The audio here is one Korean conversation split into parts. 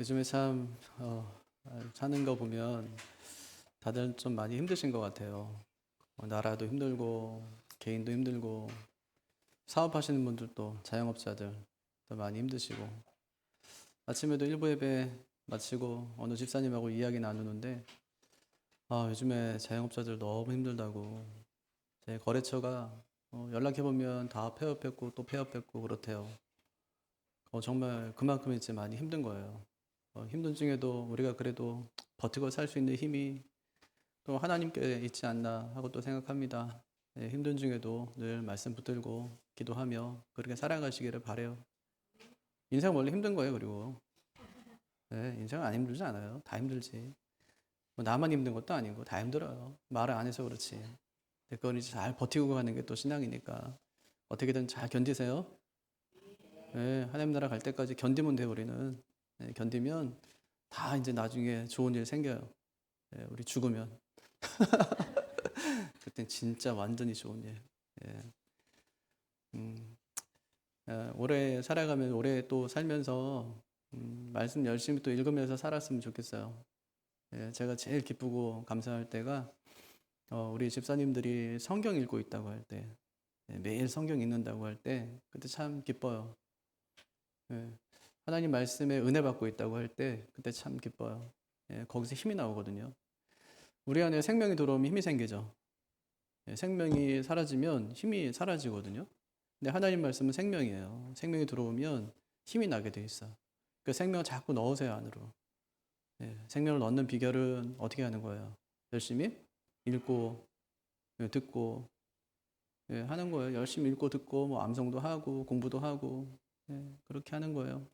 요즘에 참 사는 거 보면 다들 좀 많이 힘드신 것 같아요. 나라도 힘들고 개인도 힘들고 사업하시는 분들도 자영업자들 도 많이 힘드시고 아침에도 일부 예배 마치고 어느 집사님하고 이야기 나누는데 요즘에 자영업자들 너무 힘들다고 제 거래처가 연락해보면 다 폐업했고 또 폐업했고 그렇대요. 정말 그만큼 이제 많이 힘든 거예요. 힘든 중에도 우리가 그래도 버티고 살 수 있는 힘이 또 하나님께 있지 않나 하고 또 생각합니다. 힘든 중에도 늘 말씀 붙들고 기도하며 그렇게 살아가시기를 바래요. 인생 원래 힘든 거예요. 그리고 인생은 안 힘들지 않아요. 다 힘들지. 뭐 나만 힘든 것도 아니고 다 힘들어요. 말을 안 해서 그렇지. 근데 그걸 이제 잘 버티고 가는 게 또 신앙이니까 어떻게든 잘 견디세요. 하나님 나라 갈 때까지 견디면 돼요. 우리는 견디면 다 이제 나중에 좋은 일 생겨요. 우리 죽으면 그땐 진짜 완전히 좋은 일. 예. 음, 오래 살아가면 오래 또 살면서 말씀 열심히 또 읽으면서 살았으면 좋겠어요. 제가 제일 기쁘고 감사할 때가 우리 집사님들이 성경 읽고 있다고 할 때, 매일 성경 읽는다고 할 때, 그때 참 기뻐요. 하나님 말씀에 은혜 받고 있다고 할 때, 그때 참 기뻐요. 거기서 힘이 나오거든요. 우리 안에 생명이 들어오면 힘이 생기죠. 생명이 사라지면 힘이 사라지거든요. 근데 하나님 말씀은 생명이에요. 생명이 들어오면 힘이 나게 돼 있어. 그 생명을 자꾸 넣으세요, 안으로. 생명을 넣는 비결은 어떻게 하는 거예요? 열심히 읽고, 듣고, 하는 거예요. 열심히 읽고, 듣고, 뭐 암송도 하고, 공부도 하고, 그렇게 하는 거예요.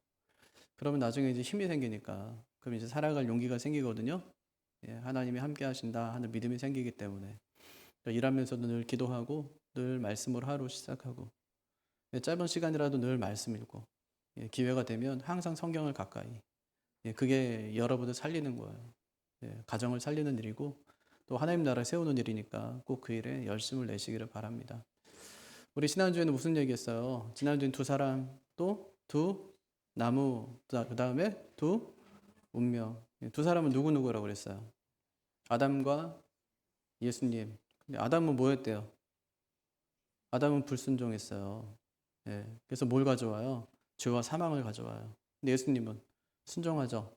그러면 나중에 이제 힘이 생기니까, 그럼 이제 살아갈 용기가 생기거든요. 하나님이 함께 하신다 하는 믿음이 생기기 때문에. 일하면서도 늘 기도하고, 늘 말씀으로 하루 시작하고, 짧은 시간이라도 늘 말씀 읽고, 기회가 되면 항상 성경을 가까이. 그게 여러분을 살리는 거예요. 가정을 살리는 일이고, 또 하나님 나라 세우는 일이니까 꼭 그 일에 열심을 내시기를 바랍니다. 우리 지난주에는 무슨 얘기했어요? 지난주엔 두 사람, 또 두 나무, 그 다음에 두 운명. 두 사람은 누구누구라고 그랬어요? 아담과 예수님. 근데 아담은 뭐였대요? 아담은 불순종했어요. 그래서 뭘 가져와요? 죄와 사망을 가져와요. 근데 예수님은 순종하죠.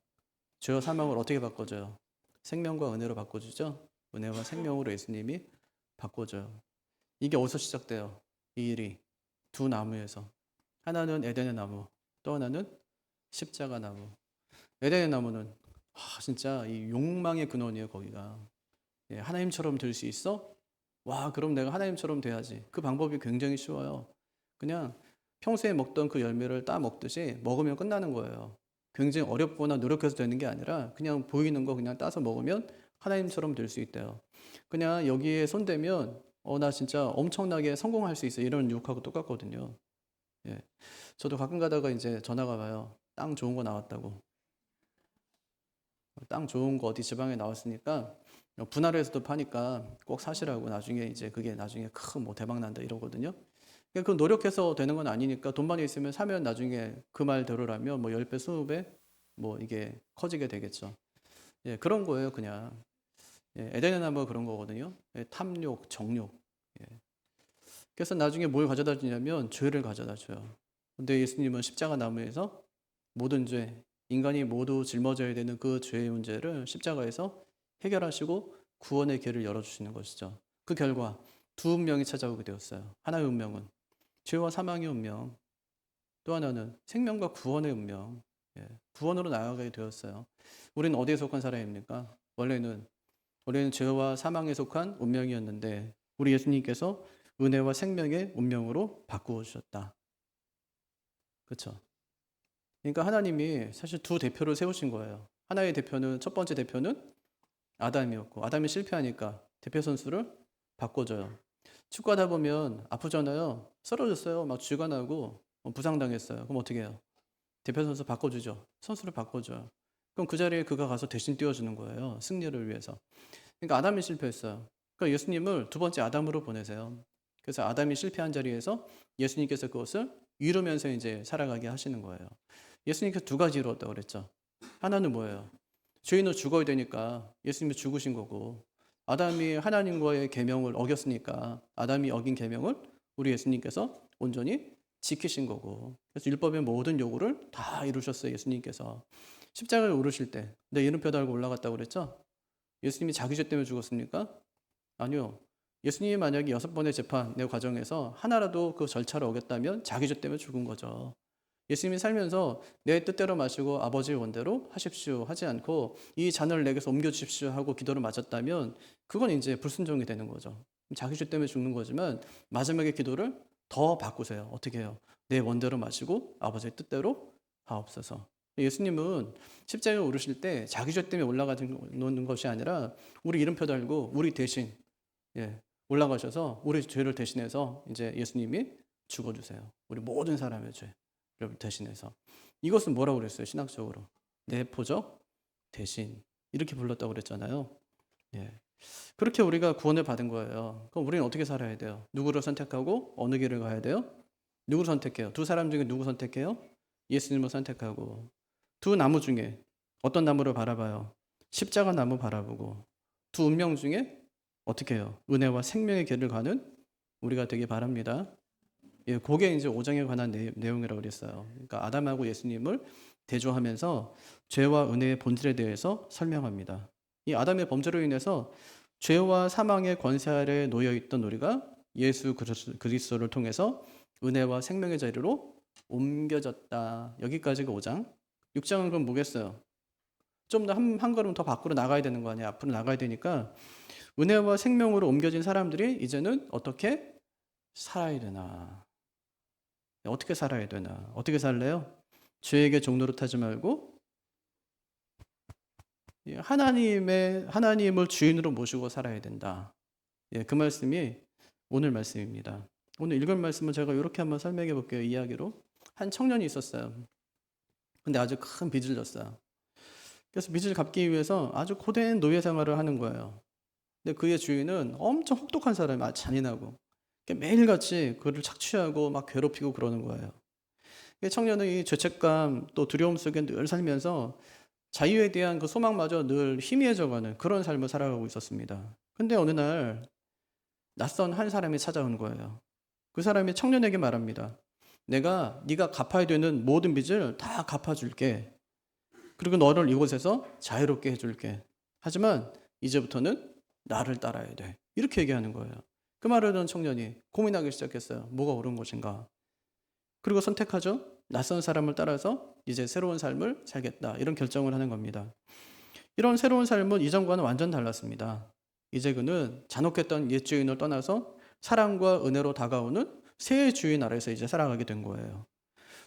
죄와 사망을 어떻게 바꿔줘요? 생명과 은혜로 바꿔주죠. 은혜와 생명으로 예수님이 바꿔줘요. 이게 어디서 시작돼요? 이 일이 두 나무에서. 하나는 에덴의 나무, 또 하나는 십자가 나무. 에덴의 나무는 진짜 이 욕망의 근원이에요. 거기가. 하나님처럼 될 수 있어? 와, 그럼 내가 하나님처럼 돼야지. 그 방법이 굉장히 쉬워요. 그냥 평소에 먹던 그 열매를 따 먹듯이 먹으면 끝나는 거예요. 굉장히 어렵거나 노력해서 되는 게 아니라 그냥 보이는 거 그냥 따서 먹으면 하나님처럼 될 수 있대요. 그냥 여기에 손대면 나 진짜 엄청나게 성공할 수 있어. 이런 유혹하고 똑같거든요. 저도 가끔 가다가 이제 전화가 와요. 땅 좋은 거 나왔다고. 땅 좋은 거 어디 지방에 나왔으니까 분할해서도 파니까 꼭 사시라고. 나중에 이제 그게 나중에 큰 뭐 대박 난다 이러거든요. 그 노력해서 되는 건 아니니까 돈만 있으면 사면 나중에 그 말대로라면 뭐 10배, 20배 뭐 이게 커지게 되겠죠. 그런 거예요, 그냥. 에덴의 나무가 그런 거거든요. 탐욕, 정욕. 그래서 나중에 뭘 가져다 주냐면 죄를 가져다 줘요. 근데 예수님은 십자가 나무에서 모든 죄, 인간이 모두 짊어져야 되는 그 죄의 문제를 십자가에서 해결하시고 구원의 길을 열어주시는 것이죠. 그 결과 두 운명이 찾아오게 되었어요. 하나의 운명은 죄와 사망의 운명, 또 하나는 생명과 구원의 운명, 구원으로 나아가게 되었어요. 우리는 어디에 속한 사람입니까? 원래는 죄와 사망에 속한 운명이었는데 우리 예수님께서 은혜와 생명의 운명으로 바꾸어 주셨다. 그렇죠? 그러니까 하나님이 사실 두 대표를 세우신 거예요. 하나의 대표는, 첫 번째 대표는 아담이었고, 아담이 실패하니까 대표 선수를 바꿔줘요. 축구하다 보면 아프잖아요. 쓰러졌어요. 막 쥐가 나고 부상당했어요. 그럼 어떻게 해요? 대표 선수 바꿔주죠. 선수를 바꿔줘요. 그럼 그 자리에 그가 가서 대신 뛰어주는 거예요. 승리를 위해서. 그러니까 아담이 실패했어요. 그러니까 예수님을 두 번째 아담으로 보내세요. 그래서 아담이 실패한 자리에서 예수님께서 그것을 이루면서 이제 살아가게 하시는 거예요. 예수님께서 두 가지 이루었다고 그랬죠. 하나는 뭐예요? 죄인은 죽어야 되니까 예수님이 죽으신 거고, 아담이 하나님과의 계명을 어겼으니까 아담이 어긴 계명을 우리 예수님께서 온전히 지키신 거고, 그래서 율법의 모든 요구를 다 이루셨어요. 예수님께서 십자가에 오르실 때 내 이름표 달고 올라갔다고 그랬죠? 예수님이 자기 죄 때문에 죽었습니까? 아니요. 예수님이 만약에 6번의 재판 내 과정에서 하나라도 그 절차를 어겼다면 자기 죄 때문에 죽은 거죠. 예수님이 살면서 내 뜻대로 마시고 아버지의 원대로 하십시오 하지 않고 이 잔을 내게서 옮겨주십시오 하고 기도를 마쳤다면 그건 이제 불순종이 되는 거죠. 자기 죄 때문에 죽는 거지만 마지막에 기도를 더 바꾸세요. 어떻게 해요? 내 원대로 마시고 아버지의 뜻대로 하옵소서. 예수님은 십자가에 오르실 때 자기 죄 때문에 올라가는 것이 아니라 우리 이름표 달고 우리 대신 올라가셔서 우리 죄를 대신해서 이제 예수님이 죽어주세요. 우리 모든 사람의 죄를 대신해서. 이것은 뭐라고 그랬어요? 신학적으로 내포적 대신 이렇게 불렀다고 그랬잖아요. 그렇게 우리가 구원을 받은 거예요. 그럼 우리는 어떻게 살아야 돼요? 누구를 선택하고 어느 길을 가야 돼요? 누구를 선택해요? 두 사람 중에 누구 선택해요? 예수님을 선택하고. 두 나무 중에 어떤 나무를 바라봐요? 십자가 나무 바라보고. 두 운명 중에 어떻게 해요? 은혜와 생명의 길을 가는 우리가 되기 바랍니다. 그게 이제 5장에 관한 내용이라고 그랬어요. 그러니까 아담하고 예수님을 대조하면서 죄와 은혜의 본질에 대해서 설명합니다. 이 아담의 범죄로 인해서 죄와 사망의 권세 아래 놓여 있던 우리가 예수 그리스도를 통해서 은혜와 생명의 자리로 옮겨졌다. 여기까지가 5장. 6장은 그럼 뭐겠어요? 좀 더 한 걸음 더 밖으로 나가야 되는 거 아니에요? 앞으로 나가야 되니까 은혜와 생명으로 옮겨진 사람들이 이제는 어떻게 살아야 되나? 어떻게 살아야 되나? 어떻게 살래요? 죄에게 종노릇 하지 말고 하나님을 주인으로 모시고 살아야 된다. 그 말씀이 오늘 말씀입니다. 오늘 읽은 말씀은 제가 이렇게 한번 설명해 볼게요. 이야기로. 한 청년이 있었어요. 근데 아주 큰 빚을 졌어요. 그래서 빚을 갚기 위해서 아주 고된 노예 생활을 하는 거예요. 근데 그의 주인은 엄청 혹독한 사람이 아주 잔인하고 매일같이 그를 착취하고 막 괴롭히고 그러는 거예요. 청년은 이 죄책감 또 두려움 속에 늘 살면서 자유에 대한 그 소망마저 늘 희미해져가는 그런 삶을 살아가고 있었습니다. 근데 어느 날 낯선 한 사람이 찾아온 거예요. 그 사람이 청년에게 말합니다. 네가 갚아야 되는 모든 빚을 다 갚아줄게. 그리고 너를 이곳에서 자유롭게 해줄게. 하지만 이제부터는 나를 따라야 돼. 이렇게 얘기하는 거예요. 그 말을 듣는 청년이 고민하기 시작했어요. 뭐가 옳은 것인가? 그리고 선택하죠. 낯선 사람을 따라서 이제 새로운 삶을 살겠다. 이런 결정을 하는 겁니다. 이런 새로운 삶은 이전과는 완전 달랐습니다. 이제 그는 잔혹했던 옛 주인을 떠나서 사랑과 은혜로 다가오는 새 주인 아래서 이제 살아가게 된 거예요.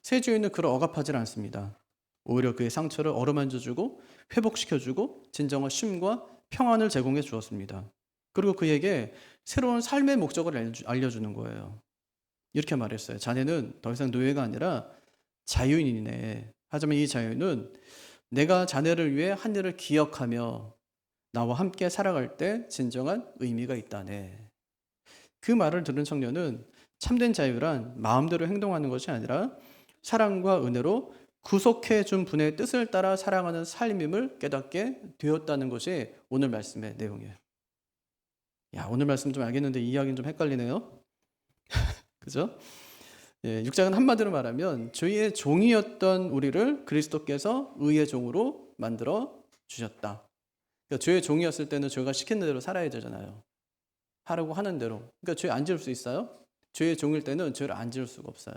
새 주인은 그를 억압하지 않습니다. 오히려 그의 상처를 어루만져주고 회복시켜주고 진정한 쉼과 평안을 제공해 주었습니다. 그리고 그에게 새로운 삶의 목적을 알려주는 거예요. 이렇게 말했어요. 자네는 더 이상 노예가 아니라 자유인이네. 하지만 이 자유는 내가 자네를 위해 한 일을 기억하며 나와 함께 살아갈 때 진정한 의미가 있다네. 그 말을 들은 청년은 참된 자유란 마음대로 행동하는 것이 아니라 사랑과 은혜로 구속해 준 분의 뜻을 따라 살아가는 삶임을 깨닫게 되었다는 것이 오늘 말씀의 내용이에요. 오늘 말씀 좀 알겠는데 이 이야기는 좀 헷갈리네요. 그죠? 6장은 한마디로 말하면 주의 종이었던 우리를 그리스도께서 의의 종으로 만들어 주셨다. 그러니까 죄의 종이었을 때는 죄가 시키는 대로 살아야 되잖아요. 하라고 하는 대로. 그러니까 죄 안 지을 수 있어요? 죄의 종일 때는 죄를 안 지을 수가 없어요.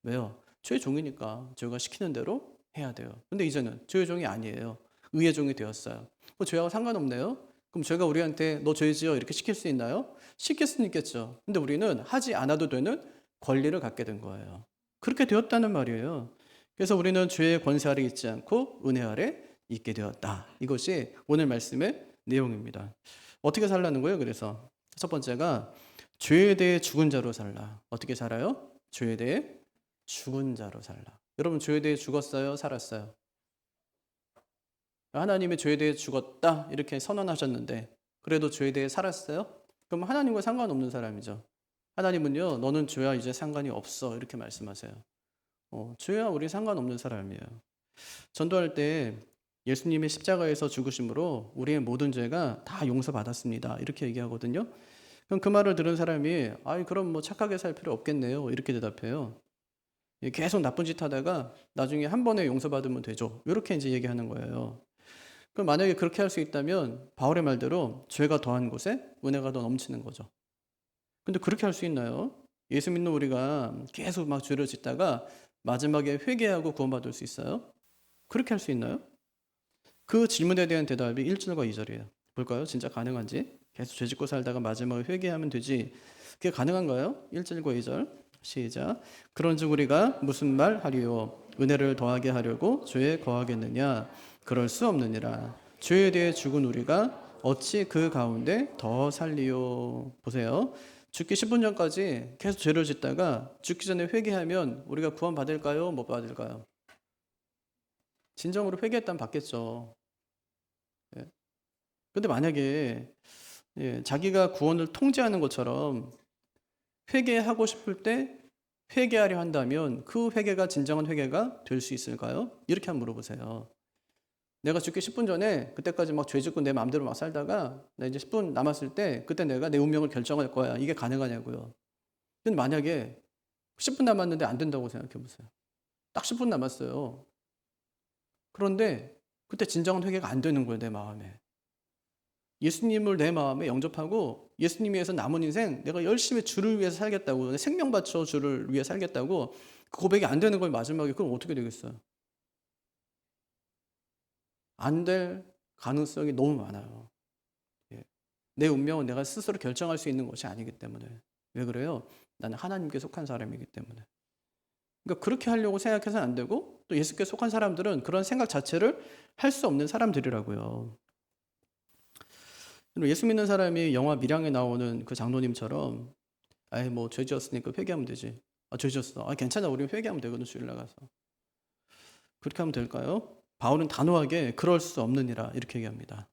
왜요? 죄의 종이니까 죄가 시키는 대로 해야 돼요. 근데 이제는 죄의 종이 아니에요. 의의 종이 되었어요. 죄하고 상관없네요. 그럼 죄가 우리한테 너 죄 지어 이렇게 시킬 수 있나요? 시킬 수는 있겠죠. 근데 우리는 하지 않아도 되는 권리를 갖게 된 거예요. 그렇게 되었다는 말이에요. 그래서 우리는 죄의 권세 아래 있지 않고 은혜 아래 있게 되었다. 이것이 오늘 말씀의 내용입니다. 어떻게 살라는 거예요? 그래서 첫 번째가 죄에 대해 죽은 자로 살라. 어떻게 살아요? 죄에 대해 죽은 자로 살라. 여러분 죄에 대해 죽었어요? 살았어요? 하나님의 죄에 대해 죽었다 이렇게 선언하셨는데 그래도 죄에 대해 살았어요? 그럼 하나님과 상관없는 사람이죠. 하나님은요 너는 죄와 이제 상관이 없어 이렇게 말씀하세요. 죄와 우리 상관없는 사람이에요. 전도할 때 예수님의 십자가에서 죽으심으로 우리의 모든 죄가 다 용서받았습니다. 이렇게 얘기하거든요. 그럼 그 말을 들은 사람이 아이 그럼 뭐 착하게 살 필요 없겠네요. 이렇게 대답해요. 계속 나쁜 짓 하다가 나중에 한 번에 용서받으면 되죠. 이렇게 이제 얘기하는 거예요. 그럼 만약에 그렇게 할 수 있다면 바울의 말대로 죄가 더한 곳에 은혜가 더 넘치는 거죠. 근데 그렇게 할 수 있나요? 예수 믿는 우리가 계속 막 죄를 짓다가 마지막에 회개하고 구원받을 수 있어요? 그렇게 할 수 있나요? 그 질문에 대한 대답이 1절과 2절이에요. 볼까요? 진짜 가능한지? 계속 죄 짓고 살다가 마지막에 회개하면 되지. 그게 가능한가요? 1절과 2절 시작. 그런즉 우리가 무슨 말 하리요? 은혜를 더하게 하려고 죄에 거하겠느냐? 그럴 수 없느니라. 죄에 대해 죽은 우리가 어찌 그 가운데 더 살리요? 보세요. 죽기 10분 전까지 계속 죄를 짓다가 죽기 전에 회개하면 우리가 구원 받을까요? 못 받을까요? 진정으로 회개했다면 받겠죠. 예. 근데 만약에 자기가 구원을 통제하는 것처럼 회개하고 싶을 때 회개하려 한다면 그 회개가 진정한 회개가 될 수 있을까요? 이렇게 한번 물어보세요. 내가 죽기 10분 전에 그때까지 막 죄 짓고 내 마음대로 막 살다가 나 이제 10분 남았을 때 그때 내가 내 운명을 결정할 거야. 이게 가능하냐고요. 근데 만약에 10분 남았는데 안 된다고 생각해 보세요. 딱 10분 남았어요. 그런데 그때 진정한 회개가 안 되는 거예요, 내 마음에. 예수님을 내 마음에 영접하고 예수님 위해서 남은 인생 내가 열심히 주를 위해서 살겠다고, 내 생명 바쳐 주를 위해 살겠다고 그 고백이 안 되는 걸 마지막에 그럼 어떻게 되겠어요? 안 될 가능성이 너무 많아요. 내 운명은 내가 스스로 결정할 수 있는 것이 아니기 때문에. 왜 그래요? 나는 하나님께 속한 사람이기 때문에. 그러니까 그렇게 하려고 생각해서는 안 되고 또 예수께 속한 사람들은 그런 생각 자체를 할 수 없는 사람들이라고요. 예수 믿는 사람이 영화 밀양에 나오는 그 장로님처럼 아이 뭐 죄 지었으니까 회개하면 되지. 아, 죄 지었어. 아, 괜찮아. 우리 회개하면 되거든. 주일 나가서. 그렇게 하면 될까요? 바울은 단호하게 그럴 수 없느니라 이렇게 얘기합니다.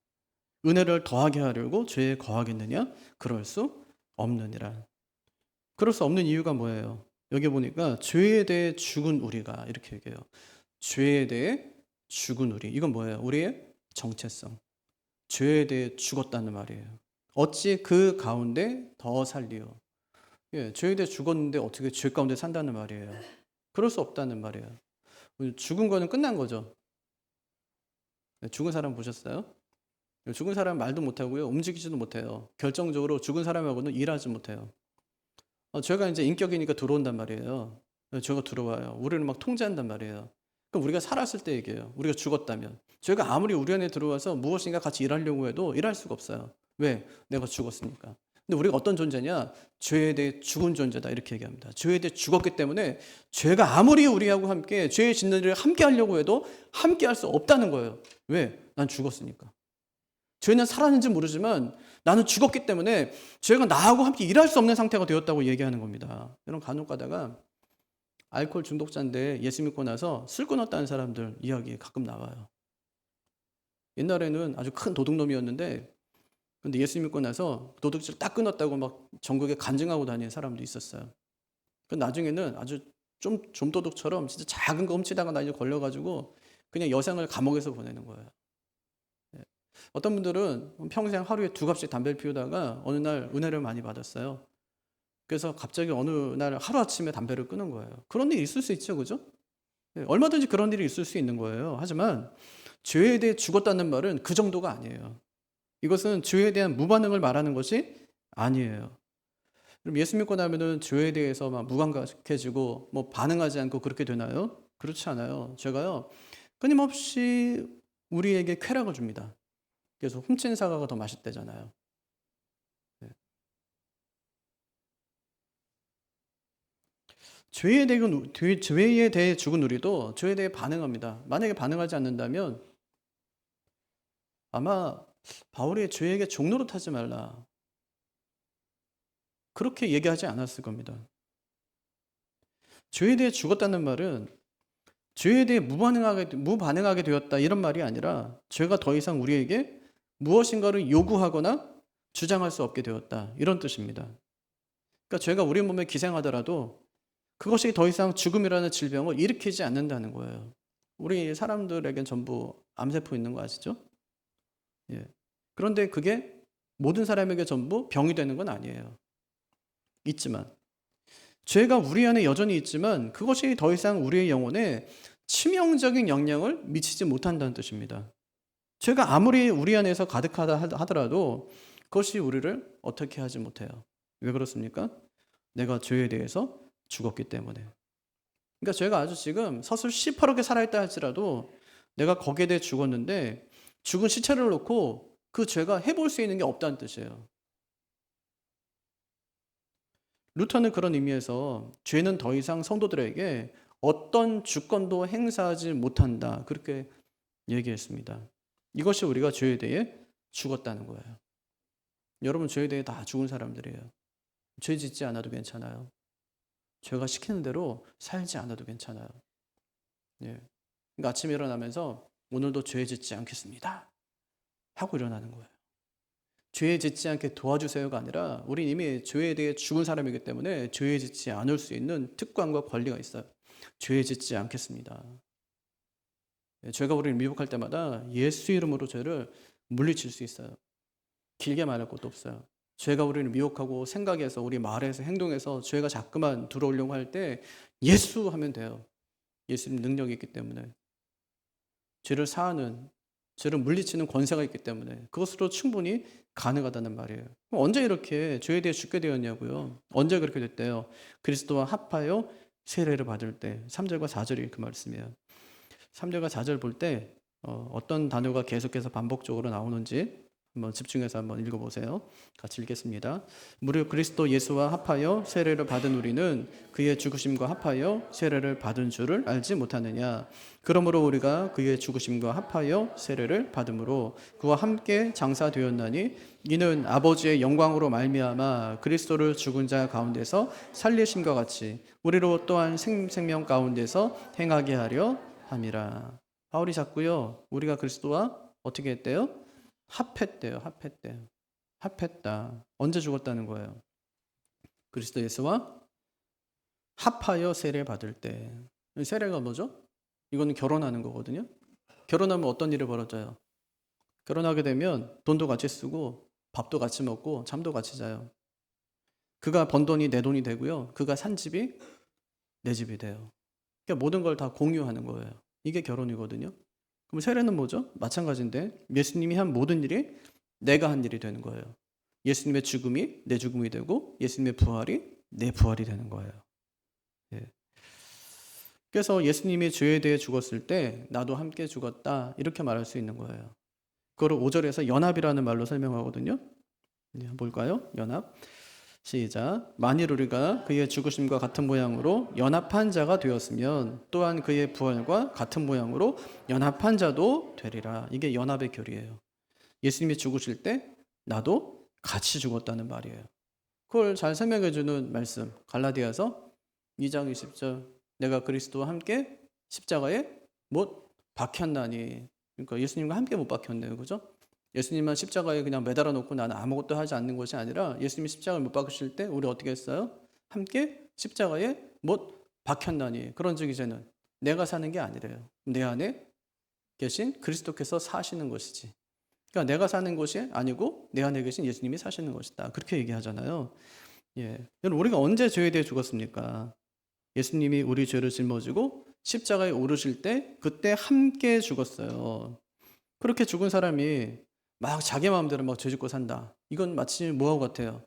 은혜를 더하게 하려고 죄에 거하겠느냐? 그럴 수 없느니라. 그럴 수 없는 이유가 뭐예요? 여기 보니까 죄에 대해 죽은 우리가 이렇게 얘기해요. 죄에 대해 죽은 우리. 이건 뭐예요? 우리의 정체성. 죄에 대해 죽었다는 말이에요. 어찌 그 가운데 더 살리요? 죄에 대해 죽었는데 어떻게 죄 가운데 산다는 말이에요. 그럴 수 없다는 말이에요. 죽은 거는 끝난 거죠. 죽은 사람 보셨어요? 죽은 사람 말도 못하고요. 움직이지도 못해요. 결정적으로 죽은 사람하고는 일하지 못해요. 죄가 이제 인격이니까 들어온단 말이에요. 죄가 들어와요. 우리를 막 통제한단 말이에요. 그럼 우리가 살았을 때 얘기해요. 우리가 죽었다면. 죄가 아무리 우리 안에 들어와서 무엇인가 같이 일하려고 해도 일할 수가 없어요. 왜? 내가 죽었으니까. 근데 우리가 어떤 존재냐? 죄에 대해 죽은 존재다 이렇게 얘기합니다. 죄에 대해 죽었기 때문에 죄가 아무리 우리하고 함께 죄의 짓는 일을 함께 하려고 해도 함께 할 수 없다는 거예요. 왜? 난 죽었으니까. 죄는 살았는지 모르지만 나는 죽었기 때문에 죄가 나하고 함께 일할 수 없는 상태가 되었다고 얘기하는 겁니다. 여러분 간혹 가다가 알코올 중독자인데 예수 믿고 나서 술 끊었다는 사람들 이야기 가끔 나와요. 옛날에는 아주 큰 도둑놈이었는데 근데 예수 믿고 나서 도둑질 딱 끊었다고 막 전국에 간증하고 다니는 사람도 있었어요. 나중에는 아주 좀 도둑처럼 진짜 작은 거 훔치다가 나중에 걸려가지고 그냥 여생을 감옥에서 보내는 거예요. 어떤 분들은 평생 하루에 2갑씩 담배를 피우다가 어느 날 은혜를 많이 받았어요. 그래서 갑자기 어느 날 하루아침에 담배를 끊은 거예요. 그런 일이 있을 수 있죠, 그죠? 얼마든지 그런 일이 있을 수 있는 거예요. 하지만 죄에 대해 죽었다는 말은 그 정도가 아니에요. 이것은 죄에 대한 무반응을 말하는 것이 아니에요. 그럼 예수 믿고 나면은 죄에 대해서 막 무감각해지고 뭐 반응하지 않고 그렇게 되나요? 그렇지 않아요. 죄가요 끊임없이 우리에게 쾌락을 줍니다. 그래서 훔친 사과가 더 맛있대잖아요. 죄에 대해 죽은 우리도 죄에 대해 반응합니다. 만약에 반응하지 않는다면 아마 바울이 죄에게 종노릇하지 말라 그렇게 얘기하지 않았을 겁니다. 죄에 대해 죽었다는 말은 죄에 대해 무반응하게 되었다 이런 말이 아니라 죄가 더 이상 우리에게 무엇인가를 요구하거나 주장할 수 없게 되었다 이런 뜻입니다. 그러니까 죄가 우리 몸에 기생하더라도 그것이 더 이상 죽음이라는 질병을 일으키지 않는다는 거예요. 우리 사람들에겐 전부 암세포 있는 거 아시죠? 예. 그런데 그게 모든 사람에게 전부 병이 되는 건 아니에요. 있지만 죄가 우리 안에 여전히 있지만 그것이 더 이상 우리의 영혼에 치명적인 영향을 미치지 못한다는 뜻입니다. 죄가 아무리 우리 안에서 가득하다 하더라도 그것이 우리를 어떻게 하지 못해요. 왜 그렇습니까? 내가 죄에 대해서 죽었기 때문에. 그러니까 죄가 아주 지금 서술 시퍼렇게 살아있다 할지라도 내가 거기에 대해 죽었는데 죽은 시체를 놓고 그 죄가 해볼 수 있는 게 없다는 뜻이에요. 루터는 그런 의미에서 죄는 더 이상 성도들에게 어떤 주권도 행사하지 못한다. 그렇게 얘기했습니다. 이것이 우리가 죄에 대해 죽었다는 거예요. 여러분 죄에 대해 다 죽은 사람들이에요. 죄 짓지 않아도 괜찮아요. 죄가 시키는 대로 살지 않아도 괜찮아요. 예. 그러니까 아침에 일어나면서 오늘도 죄 짓지 않겠습니다 하고 일어나는 거예요. 죄 짓지 않게 도와주세요가 아니라 우린 이미 죄에 대해 죽은 사람이기 때문에 죄 짓지 않을 수 있는 특권과 권리가 있어요. 죄 짓지 않겠습니다. 죄가 우리를 미혹할 때마다 예수 이름으로 죄를 물리칠 수 있어요. 길게 말할 것도 없어요. 죄가 우리를 미혹하고 생각에서 우리 말에서 행동에서 죄가 자꾸만 들어오려고 할 때 예수 하면 돼요. 예수님 능력이 있기 때문에. 죄를 사하는, 죄를 물리치는 권세가 있기 때문에 그것으로 충분히 가능하다는 말이에요. 그럼 언제 이렇게 죄에 대해 죽게 되었냐고요? 언제 그렇게 됐대요? 그리스도와 합하여 세례를 받을 때. 3절과 4절이 그 말씀이에요. 3절과 4절 볼 때 어떤 단어가 계속해서 반복적으로 나오는지 한번 집중해서 한번 읽어보세요. 같이 읽겠습니다. 무릇 그리스도 예수와 합하여 세례를 받은 우리는 그의 죽으심과 합하여 세례를 받은 줄을 알지 못하느냐. 그러므로 우리가 그의 죽으심과 합하여 세례를 받음으로 그와 함께 장사되었나니 이는 아버지의 영광으로 말미암아 그리스도를 죽은 자 가운데서 살리심과 같이 우리로 또한 생명 가운데서 행하게 하려 함이라. 바울이 자꾸요 우리가 그리스도와 어떻게 했대요? 합했대요. 합했다. 언제 죽었다는 거예요? 그리스도 예수와 합하여 세례 받을 때. 세례가 뭐죠? 이거는 결혼하는 거거든요. 결혼하면 어떤 일이 벌어져요? 결혼하게 되면 돈도 같이 쓰고 밥도 같이 먹고 잠도 같이 자요. 그가 번 돈이 내 돈이 되고요. 그가 산 집이 내 집이 돼요. 그러니까 모든 걸 다 공유하는 거예요. 이게 결혼이거든요. 그럼 세례는 뭐죠? 마찬가지인데 예수님이 한 모든 일이 내가 한 일이 되는 거예요. 예수님의 죽음이 내 죽음이 되고 예수님의 부활이 내 부활이 되는 거예요. 예. 그래서 예수님이 죄에 대해 죽었을 때 나도 함께 죽었다 이렇게 말할 수 있는 거예요. 그거를 5절에서 연합이라는 말로 설명하거든요. 볼까요? 연합. 시작. 만일 우리가 그의 죽으심과 같은 모양으로 연합한 자가 되었으면 또한 그의 부활과 같은 모양으로 연합한 자도 되리라. 이게 연합의 결이에요. 예수님이 죽으실 때 나도 같이 죽었다는 말이에요. 그걸 잘 설명해 주는 말씀. 갈라디아서 2장 20절. 내가 그리스도와 함께 십자가에 못 박혔나니. 그러니까 예수님과 함께 못 박혔네요. 그죠? 예수님만 십자가에 그냥 매달아 놓고 나는 아무것도 하지 않는 것이 아니라 예수님이 십자가를 못 박으실 때 우리 어떻게 했어요? 함께 십자가에 못 박혔나니. 그런즉 이제는 내가 사는 게 아니래요. 내 안에 계신 그리스도께서 사시는 것이지. 그러니까 내가 사는 것이 아니고 내 안에 계신 예수님이 사시는 것이다. 그렇게 얘기하잖아요. 예. 여러분 우리가 언제 죄에 대해 죽었습니까? 예수님이 우리 죄를 짊어지고 십자가에 오르실 때 그때 함께 죽었어요. 그렇게 죽은 사람이 막 자기 마음대로 막 죄짓고 산다. 이건 마치 뭐하고 같아요?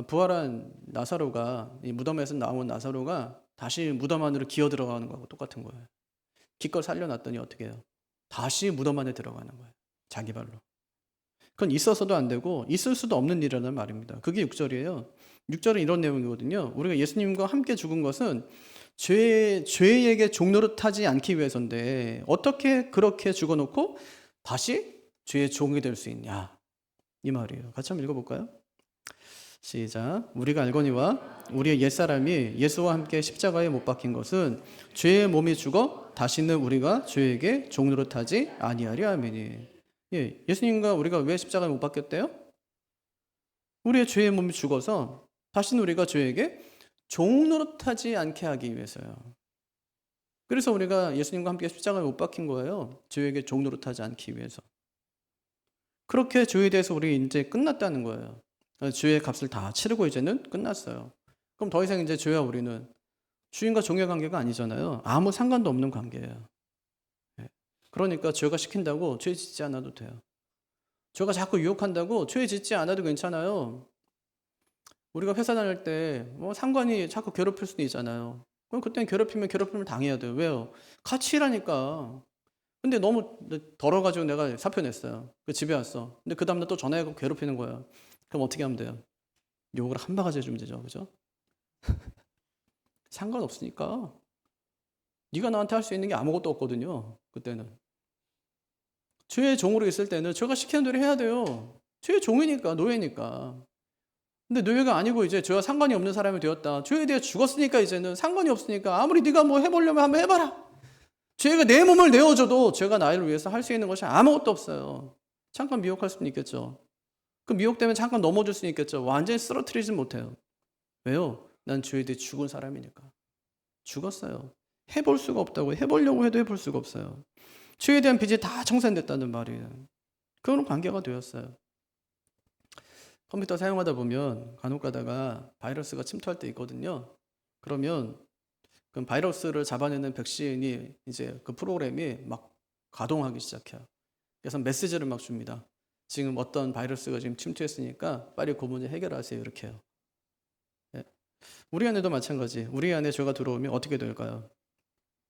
부활한 나사로가 이 무덤에서 나온 나사로가 다시 무덤 안으로 기어 들어가는 거하고 똑같은 거예요. 기껏 살려놨더니 어떻게 해요? 다시 무덤 안에 들어가는 거예요. 자기 발로. 그건 있어서도 안 되고 있을 수도 없는 일이라는 말입니다. 그게 6절이에요. 6절은 이런 내용이거든요. 우리가 예수님과 함께 죽은 것은 죄에게 종노릇하지 않기 위해서인데 어떻게 그렇게 죽어놓고 다시 죄의 종이 될 수 있냐 이 말이에요. 같이 한번 읽어볼까요? 시작. 우리가 알거니와 우리의 옛사람이 예수와 함께 십자가에 못 박힌 것은 죄의 몸이 죽어 다시는 우리가 죄에게 종노릇하지 아니하려 함이니. 예, 예수님과 우리가 왜 십자가에 못 박혔대요? 우리의 죄의 몸이 죽어서 다시는 우리가 죄에게 종노릇하지 않게 하기 위해서요. 그래서 우리가 예수님과 함께 십자가에 못 박힌 거예요. 죄에게 종 노릇하지 않기 위해서. 그렇게 죄에 대해서 우리 이제 끝났다는 거예요. 죄의 값을 다 치르고 이제는 끝났어요. 그럼 더 이상 이제 죄와 우리는 주인과 종의 관계가 아니잖아요. 아무 상관도 없는 관계예요. 그러니까 죄가 시킨다고 죄 짓지 않아도 돼요. 죄가 자꾸 유혹한다고 죄 짓지 않아도 괜찮아요. 우리가 회사 다닐 때 뭐 상관이 자꾸 괴롭힐 수도 있잖아요. 그럼 그때는 괴롭히면 괴롭힘을 당해야 돼요. 왜요? 같이 일하니까. 근데 너무 더러가지고 내가 사표 냈어요. 그 집에 왔어. 근데 그 다음날 또 전화해서 괴롭히는 거야. 그럼 어떻게 하면 돼요? 욕을 한 바가지 해주면 되죠. 그죠? 상관없으니까. 네가 나한테 할 수 있는 게 아무것도 없거든요. 그때는. 죄의 종으로 있을 때는 죄가 시키는 대로 해야 돼요. 죄의 종이니까, 노예니까. 근데 노예가 아니고 이제 죄와 상관이 없는 사람이 되었다. 죄에 대해 죽었으니까 이제는 상관이 없으니까 아무리 네가 뭐 해보려면 한번 해봐라. 죄가 내 몸을 내어줘도 죄가 나를 위해서 할 수 있는 것이 아무것도 없어요. 잠깐 미혹할 수는 있겠죠. 그 미혹되면 잠깐 넘어질 수는 있겠죠. 완전히 쓰러뜨리진 못해요. 왜요? 난 죄에 대해 죽은 사람이니까. 죽었어요. 해볼 수가 없다고. 해보려고 해도 해볼 수가 없어요. 죄에 대한 빚이 다 청산됐다는 말이에요. 그런 관계가 되었어요. 컴퓨터 사용하다 보면 간혹 가다가 바이러스가 침투할 때 있거든요. 그러면 그 바이러스를 잡아내는 백신이 이제 그 프로그램이 막 가동하기 시작해요. 그래서 메시지를 막 줍니다. 지금 어떤 바이러스가 지금 침투했으니까 빨리 그 문제 해결하세요. 이렇게 해요. 예. 우리 안에도 마찬가지. 우리 안에 죄가 들어오면 어떻게 될까요?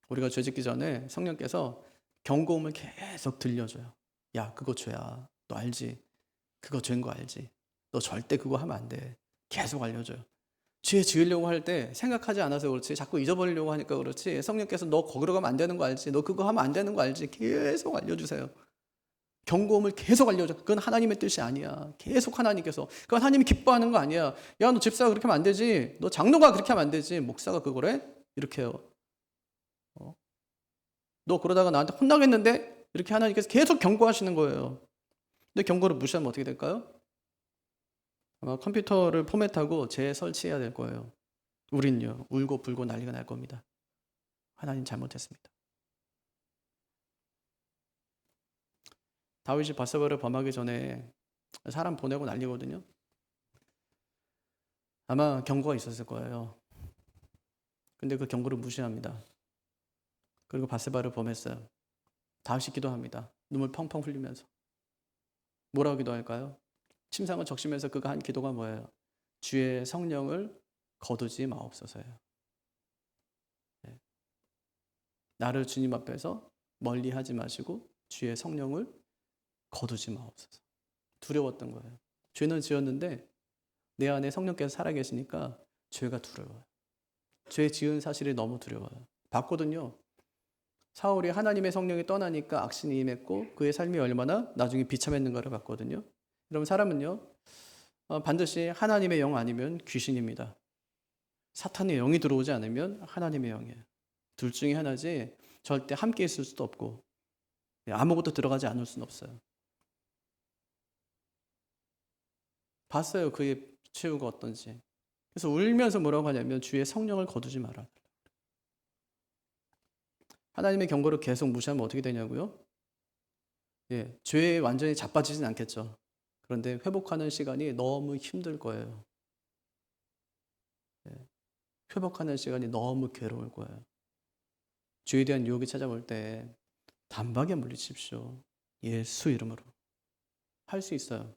우리가 죄 짓기 전에 성령께서 경고음을 계속 들려줘요. 야, 그거 죄야. 너 알지? 그거 죄인 거 알지? 너 절대 그거 하면 안 돼. 계속 알려줘요. 죄 지으려고 할 때 생각하지 않아서 그렇지, 자꾸 잊어버리려고 하니까 그렇지, 성령께서 너 거기로 가면 안 되는 거 알지? 너 그거 하면 안 되는 거 알지? 계속 알려주세요. 경고음을 계속 알려줘. 그건 하나님의 뜻이 아니야. 계속 하나님께서. 그건 하나님이 기뻐하는 거 아니야. 야, 너 집사가 그렇게 하면 안 되지. 너 장로가 그렇게 하면 안 되지. 목사가 그거래? 이렇게 해요. 너 그러다가 나한테 혼나겠는데? 이렇게 하나님께서 계속 경고하시는 거예요. 근데 경고를 무시하면 어떻게 될까요? 아마 컴퓨터를 포맷하고 재설치해야 될 거예요. 우린요, 울고 불고 난리가 날 겁니다. 하나님 잘못했습니다. 다윗이 바세바를 범하기 전에 사람 보내고 난리거든요. 아마 경고가 있었을 거예요. 근데 그 경고를 무시합니다. 그리고 바세바를 범했어요. 다윗이 기도합니다. 눈물 펑펑 흘리면서. 뭐라고 기도할까요? 침상을 적시면서 그가 한 기도가 뭐예요? 주의 성령을 거두지 마옵소서예요. 네. 나를 주님 앞에서 멀리하지 마시고 주의 성령을 거두지 마옵소서. 두려웠던 거예요. 죄는 지었는데 내 안에 성령께서 살아계시니까 죄가 두려워요. 죄 지은 사실이 너무 두려워요. 봤거든요. 사울이 하나님의 성령이 떠나니까 악신이 임했고 그의 삶이 얼마나 나중에 비참했는가를 봤거든요. 여러분, 사람은요, 반드시 하나님의 영 아니면 귀신입니다. 사탄의 영이 들어오지 않으면 하나님의 영이에요. 둘 중에 하나지 절대 함께 있을 수도 없고 아무것도 들어가지 않을 수는 없어요. 봤어요, 그의 최후가 어떤지. 그래서 울면서 뭐라고 하냐면 주의 성령을 거두지 마라. 하나님의 경고를 계속 무시하면 어떻게 되냐고요? 예, 죄에 완전히 자빠지진 않겠죠. 그런데 회복하는 시간이 너무 힘들 거예요. 예, 회복하는 시간이 너무 괴로울 거예요. 죄에 대한 유혹이 찾아올 때 단박에 물리칩시오. 예수 이름으로. 할 수 있어요.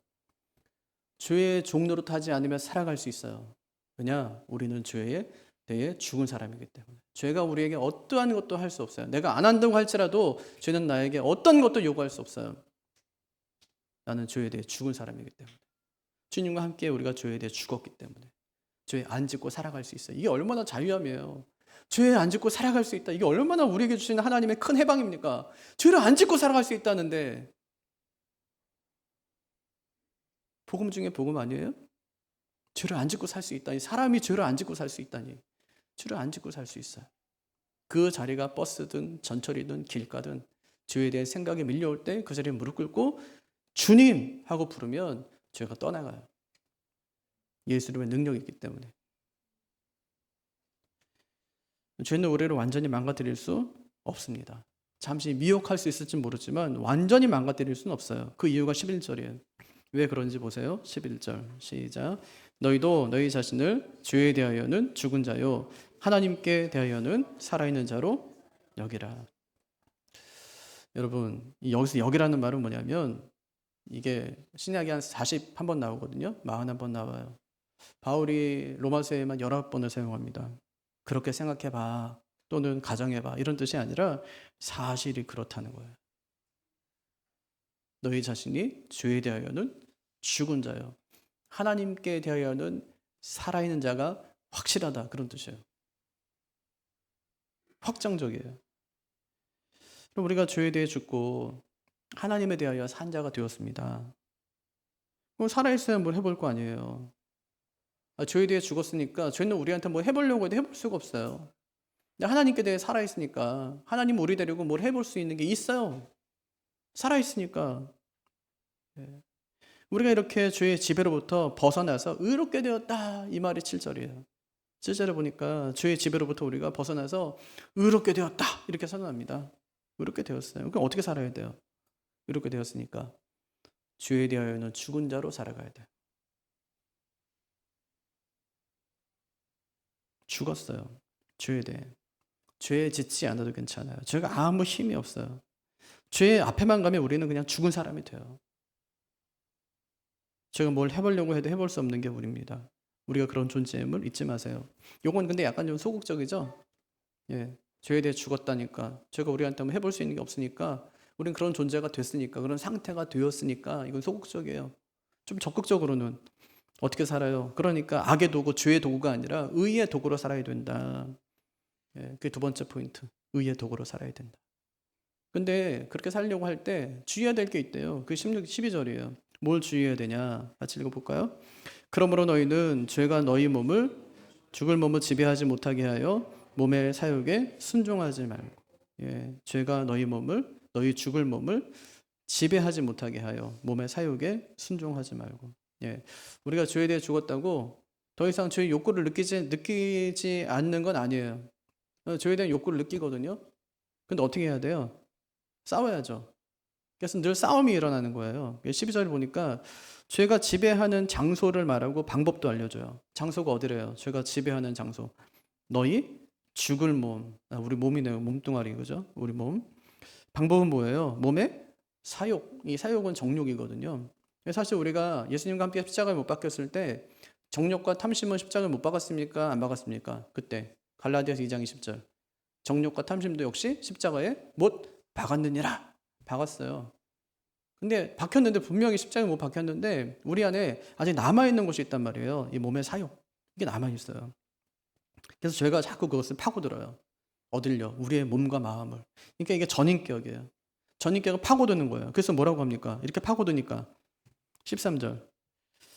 죄의 종로로 타지 않으면 살아갈 수 있어요. 왜냐? 우리는 죄에 대해 죽은 사람이기 때문에. 죄가 우리에게 어떠한 것도 할 수 없어요. 내가 안 한다고 할지라도 죄는 나에게 어떤 것도 요구할 수 없어요. 나는 죄에 대해 죽은 사람이기 때문에. 주님과 함께 우리가 죄에 대해 죽었기 때문에 죄에 안 짓고 살아갈 수 있어요. 이게 얼마나 자유함이에요. 죄에 안 짓고 살아갈 수 있다. 이게 얼마나 우리에게 주시는 하나님의 큰 해방입니까? 죄를 안 짓고 살아갈 수 있다는데. 복음 중에 복음 아니에요? 죄를 안 짓고 살 수 있다니. 사람이 죄를 안 짓고 살 수 있다니. 죄를 안 짓고 살 수 있어요. 그 자리가 버스든 전철이든 길가든 죄에 대한 생각이 밀려올 때 그 자리에 무릎 꿇고 주님 하고 부르면 죄가 떠나가요. 예수 이름의 능력이 있기 때문에. 죄는 우리를 완전히 망가뜨릴 수 없습니다. 잠시 미혹할 수 있을지 모르지만 완전히 망가뜨릴 수는 없어요. 그 이유가 11절이에요. 왜 그런지 보세요. 11절 시작. 너희도 너희 자신을 죄에 대하여는 죽은 자요 하나님께 대하여는 살아있는 자로 여기라. 여러분, 여기서 여기라는 말은 뭐냐면 이게 신약에 한 41번 나오거든요. 41번 나와요. 바울이 로마서에만 19번을 사용합니다. 그렇게 생각해봐 또는 가정해봐 이런 뜻이 아니라 사실이 그렇다는 거예요. 너희 자신이 죄에 대하여는 죽은 자요 하나님께 대하여는 살아있는 자가 확실하다 그런 뜻이에요. 확정적이에요. 그럼 우리가 죄에 대해 죽고 하나님에 대하여 산 자가 되었습니다. 그럼 살아있어야 뭘 해볼 거 아니에요. 죄에 대해 죽었으니까 죄는 우리한테 뭐 해보려고 해도 해볼 수가 없어요. 근데 하나님께 대해 살아있으니까 하나님 우리 데리고 뭘 해볼 수 있는 게 있어요. 살아있으니까. 우리가 이렇게 죄의 지배로부터 벗어나서 의롭게 되었다 이 말이 7절이에요. 7절에 보니까 죄의 지배로부터 우리가 벗어나서 의롭게 되었다 이렇게 선언합니다. 의롭게 되었어요. 그럼 어떻게 살아야 돼요? 의롭게 되었으니까 죄에 대하여는 죽은 자로 살아가야 돼요. 죽었어요. 죄에 대해. 죄에 짓지 않아도 괜찮아요. 죄가 아무 힘이 없어요. 죄 앞에만 가면 우리는 그냥 죽은 사람이 돼요. 제가 뭘 해보려고 해도 해볼 수 없는 게 우리입니다. 우리가 그런 존재임을 잊지 마세요. 요건 근데 약간 좀 소극적이죠? 예, 죄에 대해 죽었다니까. 죄가 우리한테 뭐 해볼 수 있는 게 없으니까 우린 그런 존재가 됐으니까 그런 상태가 되었으니까 이건 소극적이에요. 좀 적극적으로는 어떻게 살아요? 그러니까 악의 도구, 죄의 도구가 아니라 의의 도구로 살아야 된다. 예, 그게 두 번째 포인트. 의의 도구로 살아야 된다. 근데 그렇게 살려고 할 때 주의해야 될 게 있대요. 그 12절이에요. 뭘 주의해야 되냐? 같이 읽어볼까요? 그러므로 너희는 죄가 너희 몸을 죽을 몸을 지배하지 못하게 하여 몸의 사욕에 순종하지 말고. 예, 죄가 너희 몸을 너희 죽을 몸을 지배하지 못하게 하여 몸의 사욕에 순종하지 말고. 예, 우리가 죄에 대해 죽었다고 더 이상 죄의 욕구를 느끼지 않는 건 아니에요. 죄에 대한 욕구를 느끼거든요. 근데 어떻게 해야 돼요? 싸워야죠. 그래서 늘 싸움이 일어나는 거예요. 12절을 보니까 죄가 지배하는 장소를 말하고 방법도 알려줘요. 장소가 어디래요? 죄가 지배하는 장소. 너희 죽을 몸. 우리 몸이네요. 몸뚱아리, 그죠? 우리 몸. 방법은 뭐예요? 몸의 사욕. 이 사욕은 정욕이거든요. 사실 우리가 예수님과 함께 십자가에 못 박혔을 때 정욕과 탐심은 십자가에 못 박았습니까? 안 박았습니까? 그때 갈라디아서 2장 20절. 정욕과 탐심도 역시 십자가에 못 박았느니라. 박았어요. 근데 박혔는데 분명히 십자가에 못 박혔는데 우리 안에 아직 남아있는 것이 있단 말이에요. 이 몸의 사욕. 이게 남아있어요. 그래서 죄가 자꾸 그것을 파고들어요. 어딜요? 우리의 몸과 마음을. 그러니까 이게 전인격이에요. 전인격을 파고드는 거예요. 그래서 뭐라고 합니까? 이렇게 파고드니까 13절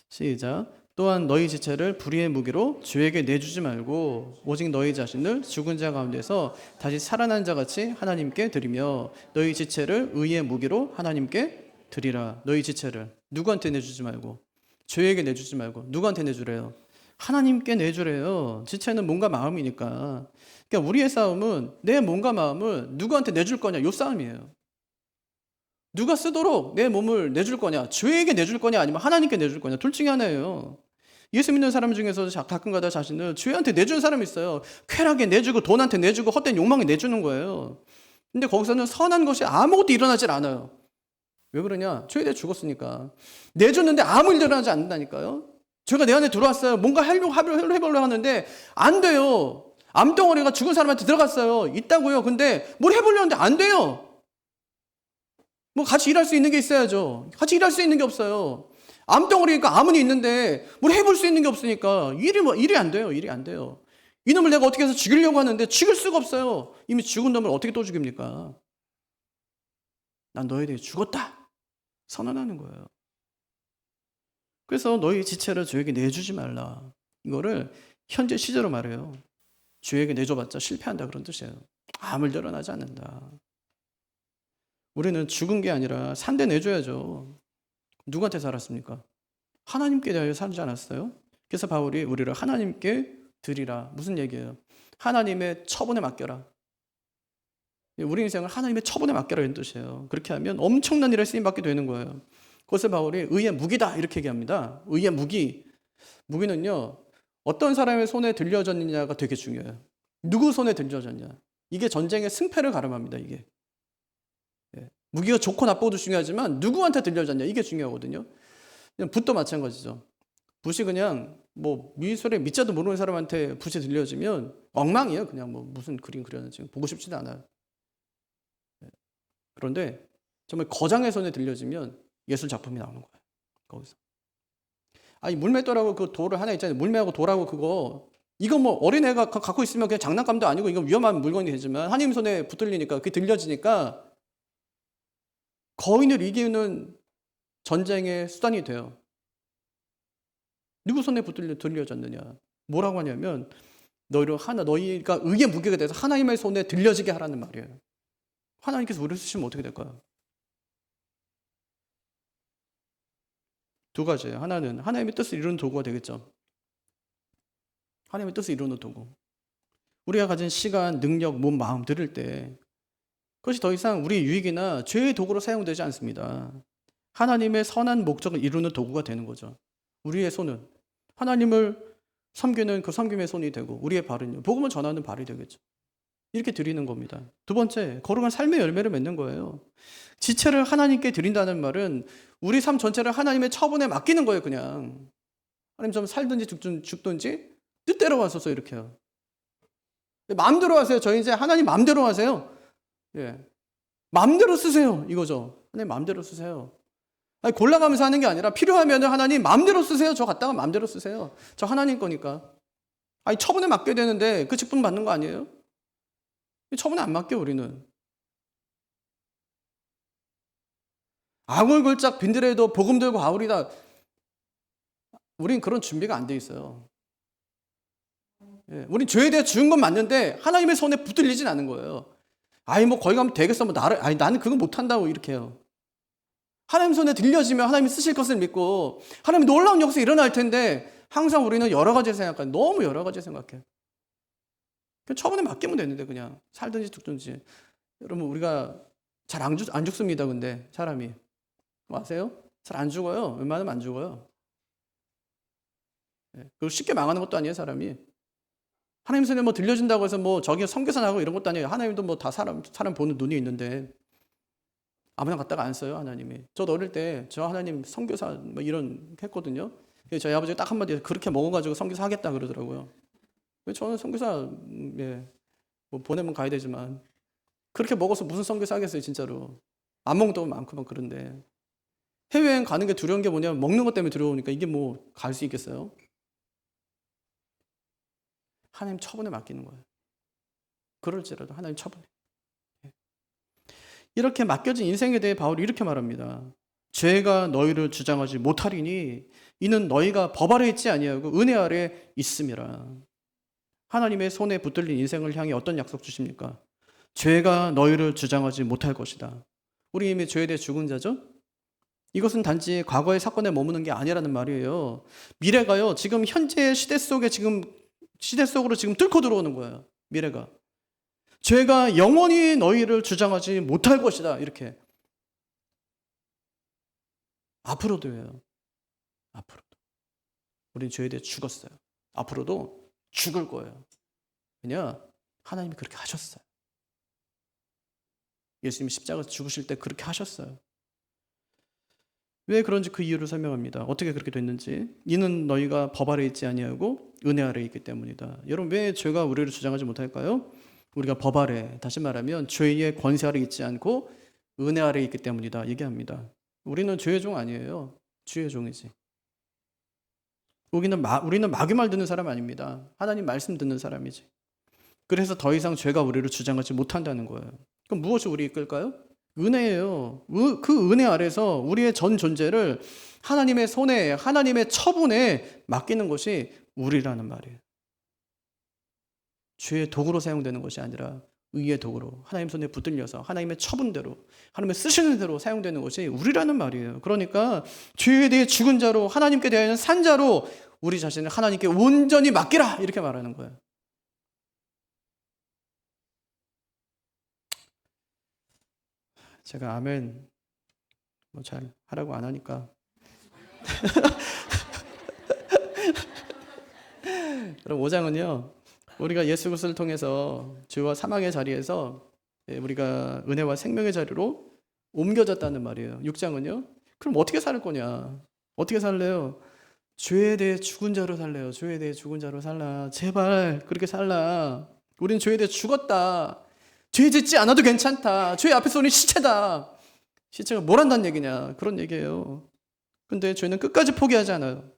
시작. 또한 너희 지체를 불의의 무기로 죄에게 내주지 말고 오직 너희 자신을 죽은 자 가운데서 다시 살아난 자 같이 하나님께 드리며 너희 지체를 의의 무기로 하나님께 드리라. 너희 지체를 누구한테 내주지 말고 죄에게 내주지 말고 누구한테 내주래요? 하나님께 내주래요. 지체는 몸과 마음이니까. 그러니까 우리의 싸움은 내 몸과 마음을 누구한테 내줄 거냐 이 싸움이에요. 누가 쓰도록 내 몸을 내줄 거냐, 죄에게 내줄 거냐 아니면 하나님께 내줄 거냐, 둘 중에 하나예요. 예수 믿는 사람 중에서 가끔가다 자신을 죄한테 내준 사람이 있어요. 쾌락에 내주고 돈한테 내주고 헛된 욕망에 내주는 거예요. 근데 거기서는 선한 것이 아무것도 일어나질 않아요. 왜 그러냐? 죄에 대해 죽었으니까. 내줬는데 아무 일 일어나지 않는다니까요. 죄가 내 안에 들어왔어요. 뭔가 해보려고 하는데 안 돼요. 암덩어리가 죽은 사람한테 들어갔어요. 있다고요. 근데 뭘 해보려고 하는데 안 돼요. 뭐 같이 일할 수 있는 게 있어야죠. 같이 일할 수 있는 게 없어요. 암덩어리니까 암은 있는데 뭘 해볼 수 있는 게 없으니까 일이 안 돼요. 일이 안 돼요. 이놈을 내가 어떻게 해서 죽이려고 하는데 죽일 수가 없어요. 이미 죽은 놈을 어떻게 또 죽입니까? 난 너에 대해 죽었다. 선언하는 거예요. 그래서 너희 지체를 죄에게 내주지 말라. 이거를 현재 시제로 말해요. 죄에게 내줘봤자 실패한다 그런 뜻이에요. 아무 일도 일어나지 않는다. 우리는 죽은 게 아니라 산 데 내줘야죠. 누구한테 살았습니까? 하나님께 대하여 살지 않았어요? 그래서 바울이 우리를 하나님께 드리라. 무슨 얘기예요? 하나님의 처분에 맡겨라. 우리 인생을 하나님의 처분에 맡겨라 이런 뜻이에요. 그렇게 하면 엄청난 일에 쓰임받게 되는 거예요. 그것을 바울이 의의 무기다 이렇게 얘기합니다. 의의 무기. 무기는요, 어떤 사람의 손에 들려졌느냐가 되게 중요해요. 누구 손에 들려졌냐. 이게 전쟁의 승패를 가름합니다. 이게. 무기가 좋고 나쁘고도 중요하지만 누구한테 들려졌냐 이게 중요하거든요. 그냥 붓도 마찬가지죠. 붓이 그냥 뭐 미술의 밑자도 모르는 사람한테 붓이 들려지면 엉망이에요. 그냥 뭐 무슨 그림 그렸는지 보고 싶지도 않아요. 그런데 정말 거장의 손에 들려지면 예술 작품이 나오는 거예요. 거기서. 아니 물맷돌하고 그 돌을 하나 있잖아요. 물매하고 돌하고 그거 이거 뭐 어린애가 갖고 있으면 그냥 장난감도 아니고 이거 위험한 물건이 되지만 하나님 손에 붙들리니까 그게 들려지니까 거인을 이기는 전쟁의 수단이 돼요. 누구 손에 들려졌느냐? 뭐라고 하냐면 너희가 의의 무게가 돼서 하나님의 손에 들려지게 하라는 말이에요. 하나님께서 우리를 쓰시면 어떻게 될까요? 두 가지예요. 하나는 하나님의 뜻을 이루는 도구가 되겠죠. 하나님의 뜻을 이루는 도구. 우리가 가진 시간, 능력, 몸, 마음 들을 때 그것이 더 이상 우리의 유익이나 죄의 도구로 사용되지 않습니다. 하나님의 선한 목적을 이루는 도구가 되는 거죠. 우리의 손은 하나님을 섬기는 그 섬김의 손이 되고 우리의 발은요, 복음을 전하는 발이 되겠죠. 이렇게 드리는 겁니다. 두 번째, 거룩한 삶의 열매를 맺는 거예요. 지체를 하나님께 드린다는 말은 우리 삶 전체를 하나님의 처분에 맡기는 거예요. 그냥 하나님 좀 살든지 죽든지 뜻대로 하소서 이렇게 해요. 마음대로 하세요. 저희 이제 하나님 마음대로 하세요. 예, 마음대로 쓰세요 이거죠. 하나님 마음대로 쓰세요. 아니, 골라가면서 하는 게 아니라 필요하면 하나님 마음대로 쓰세요. 저 갖다가 마음대로 쓰세요. 저 하나님 거니까. 아니 처분에 맡겨야 되는데 그 직분 받는 거 아니에요? 처분에 안 맡겨 우리는. 아골골짝 빈들에도 복음 들고 아우리다. 우린 그런 준비가 안 돼 있어요. 예, 우린 죄에 대해 죽은 건 맞는데 하나님의 손에 붙들리진 않은 거예요. 아이 뭐 거기 가면 되겠어. 뭐 나는 그거 못한다고 이렇게 해요. 하나님 손에 들려지면 하나님이 쓰실 것을 믿고 하나님의 놀라운 역사가 일어날 텐데 항상 우리는 여러 가지 생각해요. 너무 여러 가지 생각해요. 그냥 처분에 맡기면 되는데 그냥 살든지 죽든지. 여러분 우리가 잘 안 죽습니다. 근데 사람이 아세요? 잘 안 죽어요. 웬만하면 안 죽어요. 그리고 쉽게 망하는 것도 아니에요. 사람이. 하나님 손에 뭐 들려진다고 해서 뭐 저기 선교사 나고 이런 것도 아니에요. 하나님도 뭐 다 사람 보는 눈이 있는데 아무나 갖다가 안 써요. 하나님이. 저도 어릴 때 저 하나님 선교사 뭐 이런 했거든요. 저희 아버지가 딱 한마디 그렇게 먹어가지고 선교사 하겠다 그러더라고요. 저는 선교사 뭐 보내면 가야 되지만 그렇게 먹어서 무슨 선교사 하겠어요. 진짜로. 안 먹는 돈 많고 막 그런데 해외여행 가는 게 두려운 게 뭐냐면 먹는 것 때문에 두려우니까 이게 뭐 갈 수 있겠어요? 하나님 처분에 맡기는 거예요. 그럴지라도 하나님 처분에. 이렇게 맡겨진 인생에 대해 바울이 이렇게 말합니다. 죄가 너희를 주장하지 못하리니 이는 너희가 법 아래 있지 아니하고 은혜 아래 있음이라. 하나님의 손에 붙들린 인생을 향해 어떤 약속 주십니까? 죄가 너희를 주장하지 못할 것이다. 우리 이미 죄에 대해 죽은 자죠? 이것은 단지 과거의 사건에 머무는 게 아니라는 말이에요. 미래가요. 지금 현재의 시대 속으로 지금 뚫고 들어오는 거예요. 미래가. 죄가 영원히 너희를 주장하지 못할 것이다. 이렇게. 앞으로도요. 앞으로도. 우린 죄에 대해 죽었어요. 앞으로도 죽을 거예요. 왜냐? 하나님이 그렇게 하셨어요. 예수님이 십자가에서 죽으실 때 그렇게 하셨어요. 왜 그런지 그 이유를 설명합니다. 어떻게 그렇게 됐는지. 이는 너희가 법 아래 있지 아니하고 은혜 아래 있기 때문이다. 여러분 왜 죄가 우리를 주장하지 못할까요? 우리가 법 아래, 다시 말하면 죄의 권세 아래 있지 않고 은혜 아래 있기 때문이다 얘기합니다. 우리는 죄의 종 아니에요. 주의 종이지. 우리는 마귀말 듣는 사람 아닙니다. 하나님 말씀 듣는 사람이지. 그래서 더 이상 죄가 우리를 주장하지 못한다는 거예요. 그럼 무엇이 우리 이끌까요? 은혜예요. 그 은혜 아래서 우리의 전 존재를 하나님의 손에, 하나님의 처분에 맡기는 것이 우리라는 말이에요. 죄의 도구로 사용되는 것이 아니라 의의 도구로 하나님 손에 붙들려서 하나님의 처분대로 하나님의 쓰시는 대로 사용되는 것이 우리라는 말이에요. 그러니까 죄에 대해 죽은 자로 하나님께 대하여는 산 자로 우리 자신을 하나님께 온전히 맡기라 이렇게 말하는 거예요. 제가 아멘 뭐 잘 하라고 안 하니까. 그럼 5장은요. 우리가 예수 그리스도를 통해서 죄와 사망의 자리에서 우리가 은혜와 생명의 자리로 옮겨졌다는 말이에요. 6장은요. 그럼 어떻게 살 거냐? 어떻게 살래요? 죄에 대해 죽은 자로 살래요. 죄에 대해 죽은 자로 살라. 제발 그렇게 살라. 우린 죄에 대해 죽었다. 죄 짓지 않아도 괜찮다. 죄 앞에서 우린 시체다. 시체가 뭘 한다는 얘기냐? 그런 얘기예요. 근데 죄는 끝까지 포기하지 않아요.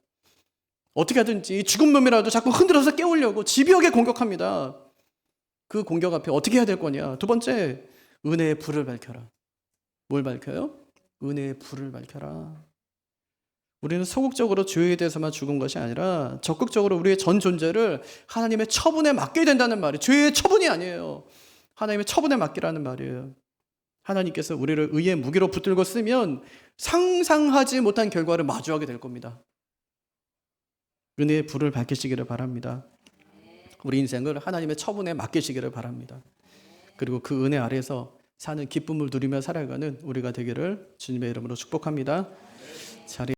어떻게 하든지 죽은 놈이라도 자꾸 흔들어서 깨우려고 집요하게 공격합니다. 그 공격 앞에 어떻게 해야 될 거냐? 두 번째, 은혜의 불을 밝혀라. 뭘 밝혀요? 은혜의 불을 밝혀라. 우리는 소극적으로 죄에 대해서만 죽은 것이 아니라 적극적으로 우리의 전 존재를 하나님의 처분에 맡게 된다는 말이에요. 죄의 처분이 아니에요. 하나님의 처분에 맡기라는 말이에요. 하나님께서 우리를 의의 무기로 붙들고 쓰면 상상하지 못한 결과를 마주하게 될 겁니다. 은혜의 불을 밝히시기를 바랍니다. 우리 인생을 하나님의 처분에 맡기시기를 바랍니다. 그리고 그 은혜 아래에서 사는 기쁨을 누리며 살아가는 우리가 되기를 주님의 이름으로 축복합니다. 자리